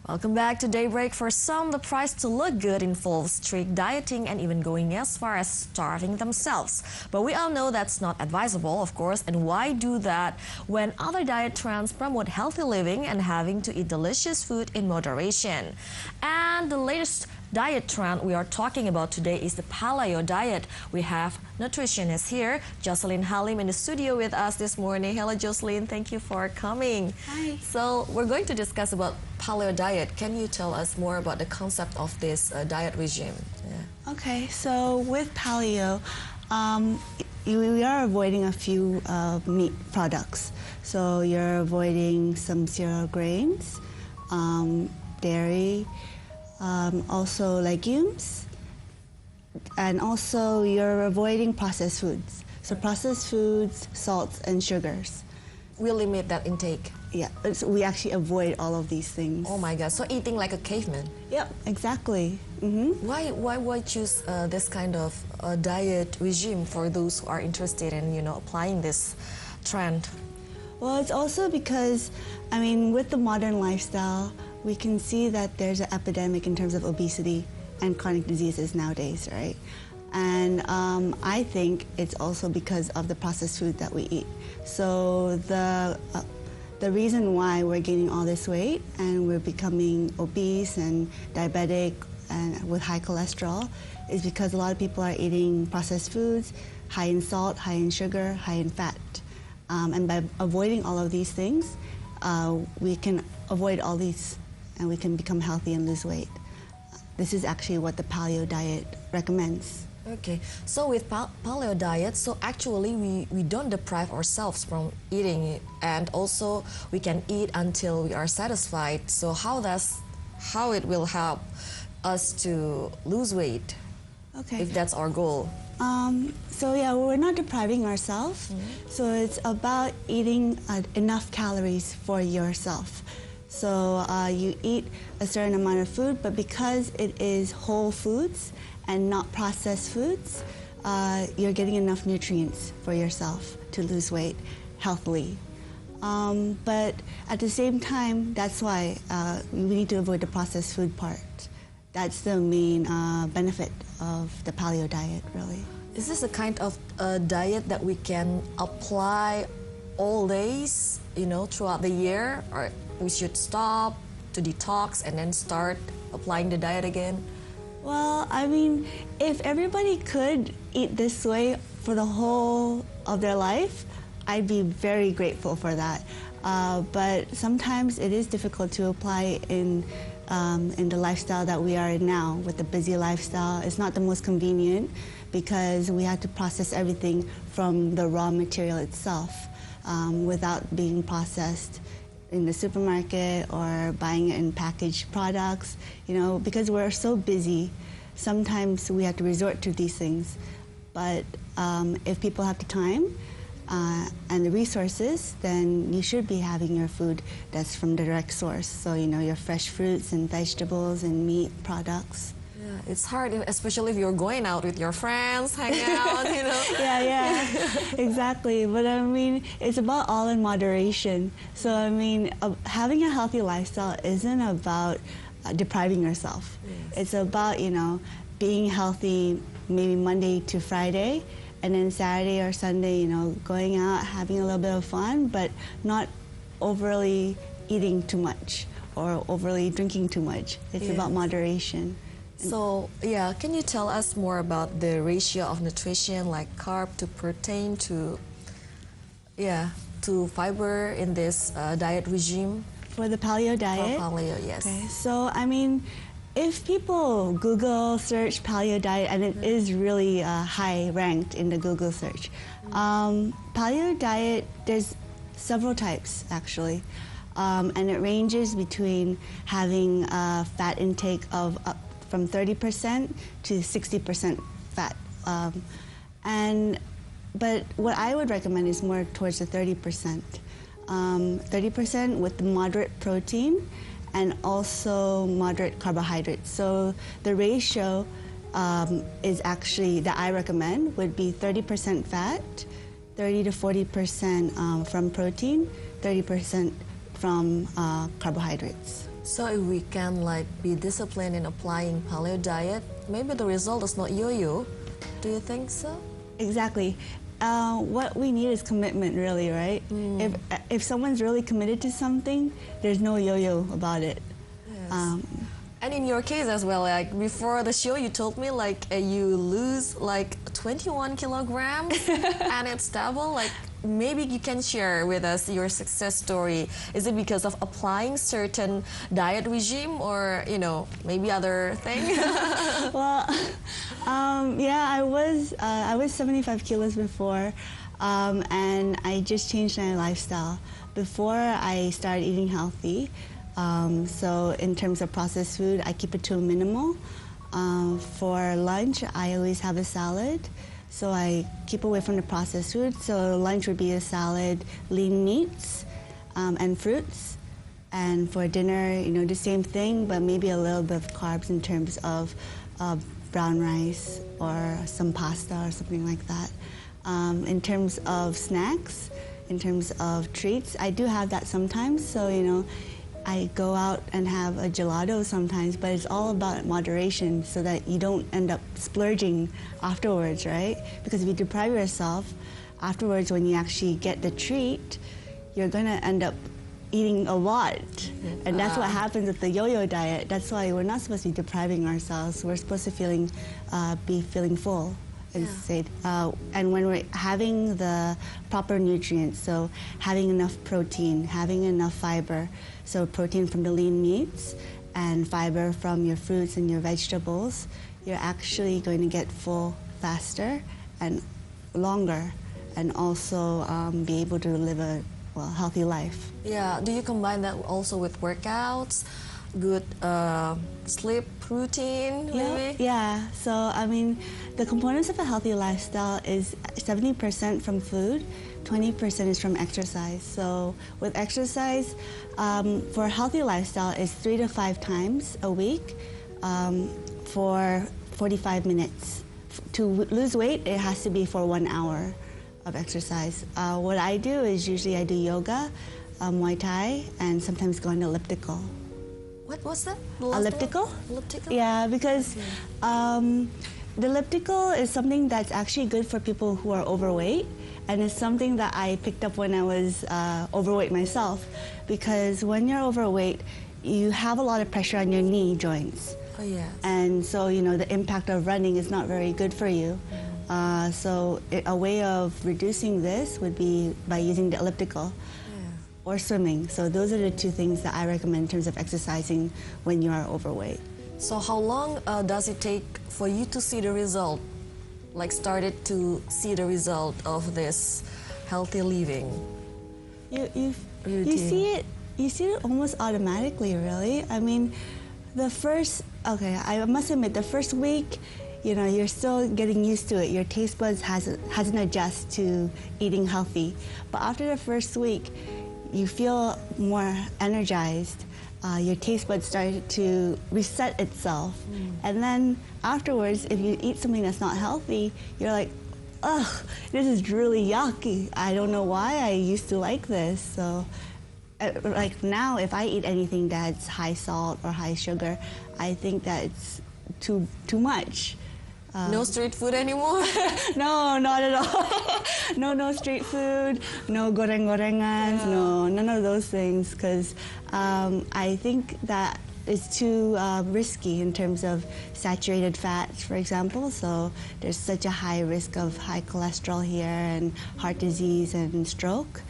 Welcome back to Daybreak. For some, the price to look good involves strict dieting and even going as far as starving themselves. But we all know that's not advisable, of course, and why do that when other diet trends promote healthy living and having to eat delicious food in moderation? And the latest diet trend we are talking about today is the Paleo Diet. We have nutritionist here, Jocelyn Halim, in the studio with us this morning. Hello, Jocelyn. Thank you for coming. Hi. So we're going to discuss about Paleo Diet. Can you tell us more about the concept of this diet regime? Yeah. Okay, so with Paleo, we are avoiding a few meat products. So you're avoiding some cereal grains, dairy, also legumes, and also you're avoiding processed foods. So processed foods, salts, and sugars. We limit that intake. Yeah, we actually avoid all of these things. Oh my God, so eating like a caveman. Yep, exactly. Why choose this kind of diet regime for those who are interested in, applying this trend? Well, it's also because, with the modern lifestyle, we can see that there's an epidemic in terms of obesity and chronic diseases nowadays, right? And I think it's also because of the processed food that we eat. So the reason why we're gaining all this weight and we're becoming obese and diabetic and with high cholesterol is because a lot of people are eating processed foods, high in salt, high in sugar, high in fat. And by avoiding all of these things, we can avoid all these and we can become healthy and lose weight. This is actually what the Paleo Diet recommends. Okay, so with Paleo Diet, so actually we don't deprive ourselves from eating it, and also we can eat until we are satisfied. So how it will help us to lose weight? Okay. If that's our goal. So yeah, we're not depriving ourselves. So it's about eating enough calories for yourself. So you eat a certain amount of food, but because it is whole foods and not processed foods, you're getting enough nutrients for yourself to lose weight healthily. But at the same time, that's why we need to avoid the processed food part. That's the main benefit of the Paleo Diet, really. Is this a kind of diet that we can apply all days, throughout the year, or we should stop to detox and then start applying the diet again? Well, if everybody could eat this way for the whole of their life, I'd be very grateful for that. But sometimes it is difficult to apply in the lifestyle that we are in now, with the busy lifestyle. It's not the most convenient because we have to process everything from the raw material itself without being processed in the supermarket or buying it in packaged products. Because we're so busy, sometimes we have to resort to these things. But if people have the time and the resources, then you should be having your food that's from the direct source. So, your fresh fruits and vegetables and meat products. Yeah, it's hard, especially if you're going out with your friends, hang out, Yeah, exactly. But it's about all in moderation. So, having a healthy lifestyle isn't about depriving yourself. Yes. It's about, being healthy maybe Monday to Friday, and then Saturday or Sunday, going out, having a little bit of fun, but not overly eating too much or overly drinking too much. It's about moderation. So, can you tell us more about the ratio of nutrition, like carb to protein to fiber in this diet regime? For the Paleo Diet? For Paleo, yes. Okay, so if people Google search Paleo Diet, and it is really high ranked in the Google search, Paleo Diet, there's several types actually, and it ranges between having a fat intake of from 30% to 60% fat. But what I would recommend is more towards the 30%. 30% with moderate protein and also moderate carbohydrates. So the ratio is actually, that I recommend, would be 30% fat, 30 to 40% from protein, 30% from carbohydrates. So if we can like be disciplined in applying paleo diet, maybe the result is not yo-yo. Do you think so? Exactly. What we need is commitment, really, right? If someone's really committed to something, there's no yo-yo about it. Yes. And in your case as well, like before the show, you told me like you lose like 21 kilograms and it's double. Like maybe you can share with us your success story. Is it because of applying certain diet regime or, you know, maybe other thing? Well, yeah, I was 75 kilos before, and I just changed my lifestyle. Before I started eating healthy, so in terms of processed food, I keep it to a minimal. For lunch, I always have a salad. So I keep away from the processed food. So lunch would be a salad, lean meats, and fruits. And for dinner, you know, the same thing, but maybe a little bit of carbs in terms of brown rice or some pasta or something like that. In terms of snacks, in terms of treats, I do have that sometimes. So, you know, I go out and have a gelato sometimes, but it's all about moderation so that you don't end up splurging afterwards, right? Because if you deprive yourself afterwards, when you actually get the treat, you're gonna end up eating a lot. And that's what happens with the yo-yo diet. That's why we're not supposed to be depriving ourselves. We're supposed to be feeling full. And when we're having the proper nutrients, so having enough protein, having enough fiber, so protein from the lean meats and fiber from your fruits and your vegetables, you're actually going to get full faster and longer, and also be able to live a healthy life. Yeah, do you combine that also with workouts? Good sleep routine, maybe? Yeah, so I mean, the components of a healthy lifestyle is 70% from food, 20% is from exercise. So with exercise, for a healthy lifestyle, is 3 to 5 times a week for 45 minutes. To lose weight, it has to be for 1 hour of exercise. What I do is usually I do yoga, Muay Thai, and sometimes go on elliptical. What's that? Elliptical? Elliptical? Yeah, because the elliptical is something that's actually good for people who are overweight, and it's something that I picked up when I was overweight myself, because when you're overweight, you have a lot of pressure on your knee joints. Oh, yes. And so, you know, the impact of running is not very good for you. So a way of reducing this would be by using the elliptical. Or swimming. So those are the 2 things that I recommend in terms of exercising when you are overweight. So how long does it take for you to see the result? Like started to see the result of this healthy living? You see it almost automatically, really. I mean, I must admit, the first week, you know, you're still getting used to it. Your taste buds hasn't adjusted to eating healthy. But after the first week, you feel more energized. Your taste buds start to reset itself. And then afterwards, if you eat something that's not healthy, you're like, ugh, this is really yucky. I don't know why I used to like this. So like now, if I eat anything that's high salt or high sugar, I think that it's too much. No street food anymore? No, not at all. No street food, no goreng-gorengans, no, none of those things, because I think that it's too risky in terms of saturated fats, for example. So there's such a high risk of high cholesterol here and heart disease and stroke.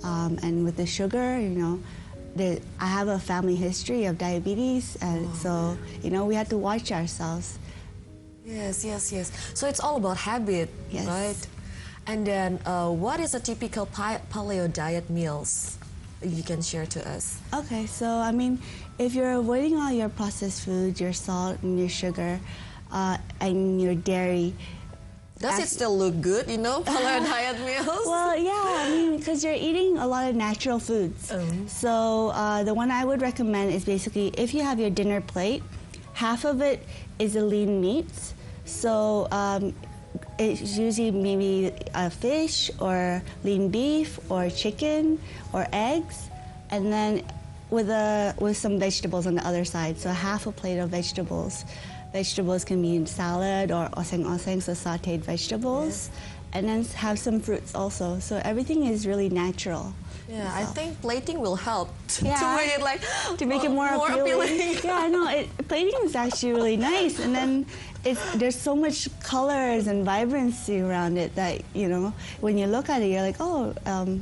And with the sugar, you know, I have a family history of diabetes, and so, you know, we had to watch ourselves. Yes. So it's all about habit, right? And then what is a typical paleo diet meals you can share to us? Okay, so I mean, if you're avoiding all your processed foods, your salt and your sugar, and your dairy. Does it still look good, you know, paleo diet meals? Well, yeah, I mean, because you're eating a lot of natural foods. So the one I would recommend is basically, if you have your dinner plate, half of it is the lean meats. So it's usually maybe a fish or lean beef or chicken or eggs. And then with some vegetables on the other side. So half a plate of vegetables. Vegetables can be in salad or oseng-oseng, so sautéed vegetables. Yeah. And then have some fruits also. So everything is really natural. Yeah, so I think plating will help to make it more appealing. Yeah, I know. Plating is actually really nice, and then there's so much colors and vibrancy around it that, you know, when you look at it, you're like, oh,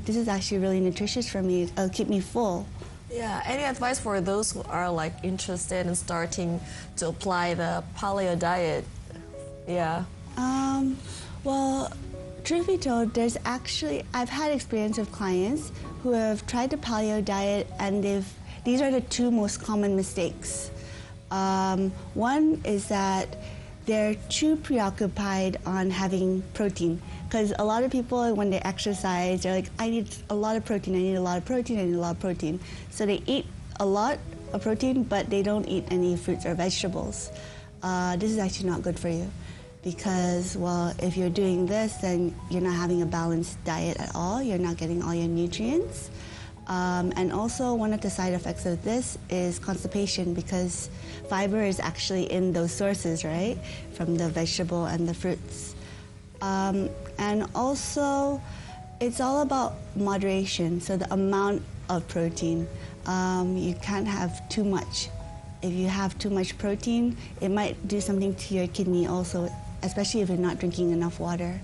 this is actually really nutritious for me. It'll keep me full. Yeah. Any advice for those who are like interested in starting to apply the paleo diet? Yeah. Well, truth be told, I've had experience of clients who have tried the paleo diet, and these are the two most common mistakes. One is that they're too preoccupied on having protein, because a lot of people, when they exercise, they're like, I need a lot of protein, I need a lot of protein, I need a lot of protein. So they eat a lot of protein, but they don't eat any fruits or vegetables. This is actually not good for you. Because, well, if you're doing this, then you're not having a balanced diet at all. You're not getting all your nutrients. And also, one of the side effects of this is constipation, because fiber is actually in those sources, right? From the vegetable and the fruits. And also, it's all about moderation. So the amount of protein. You can't have too much. If you have too much protein, it might do something to your kidney also, especially if you're not drinking enough water.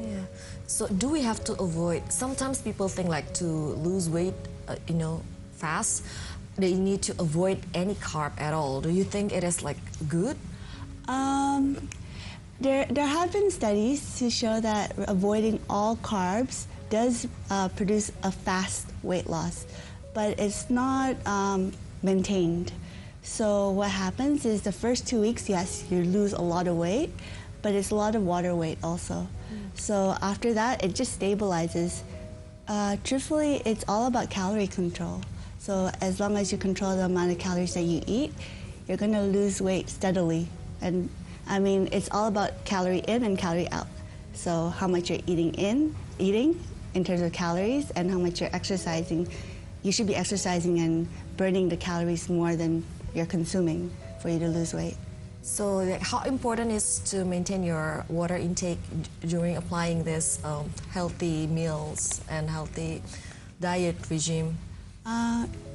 Yeah. So do we have to avoid, sometimes people think like to lose weight, fast, they need to avoid any carb at all. Do you think it is like good? There have been studies to show that avoiding all carbs does produce a fast weight loss, but it's not maintained. So what happens is the first 2 weeks, yes, you lose a lot of weight, but it's a lot of water weight also. So after that, it just stabilizes. Truthfully, it's all about calorie control. So as long as you control the amount of calories that you eat, you're going to lose weight steadily. And I mean, it's all about calorie in and calorie out. So how much you're eating in terms of calories, and how much you're exercising. You should be exercising and burning the calories more than you're consuming for you to lose weight. So how important is to maintain your water intake during applying this healthy meals and healthy diet regime?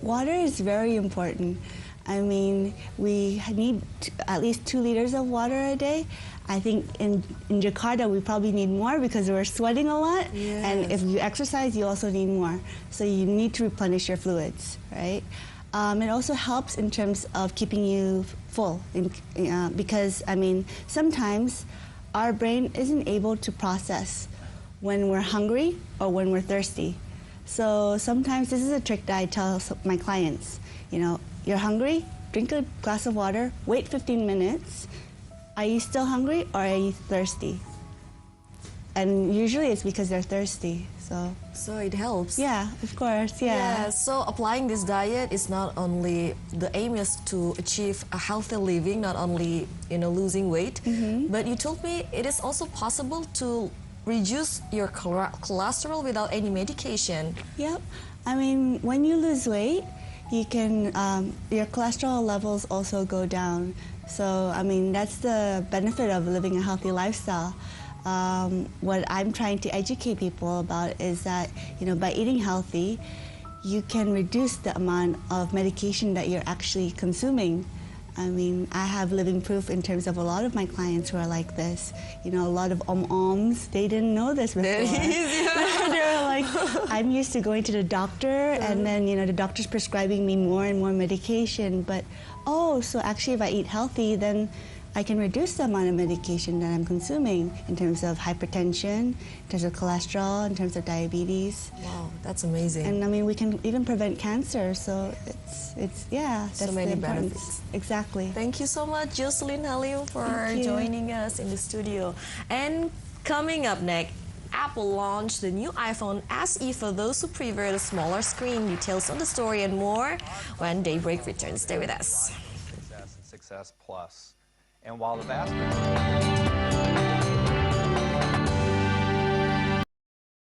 Water is very important. I mean, we need at least 2 liters of water a day. I think in Jakarta we probably need more because we're sweating a lot. Yes. And if you exercise, you also need more. So you need to replenish your fluids, right? It also helps in terms of keeping you full because, I mean, sometimes our brain isn't able to process when we're hungry or when we're thirsty. So sometimes this is a trick that I tell my clients. You're hungry, drink a glass of water, wait 15 minutes. Are you still hungry or are you thirsty? And usually it's because they're thirsty. So it helps. Yeah, of course, yeah. Yeah, so applying this diet is not only, the aim is to achieve a healthy living, not only, losing weight, but you told me it is also possible to reduce your cholesterol without any medication. Yep. I mean, when you lose weight, you can, your cholesterol levels also go down. So, I mean, that's the benefit of living a healthy lifestyle. What I'm trying to educate people about is that, by eating healthy, you can reduce the amount of medication that you're actually consuming. I mean, I have living proof in terms of a lot of my clients who are like this. A lot of om-oms, they didn't know this before. They're like, I'm used to going to the doctor, and then, the doctor's prescribing me more and more medication. But, so actually if I eat healthy, then I can reduce the amount of medication that I'm consuming in terms of hypertension, in terms of cholesterol, in terms of diabetes. Wow, that's amazing. And I mean, we can even prevent cancer, so it's that's so many benefits. Exactly. Thank you so much, Jocelyn Halim, for joining us in the studio. And coming up next, Apple launched the new iPhone SE for those who prefer the smaller screen. Details on the story and more when DayBreak returns. Stay with us. Success and Success Plus. And while the vast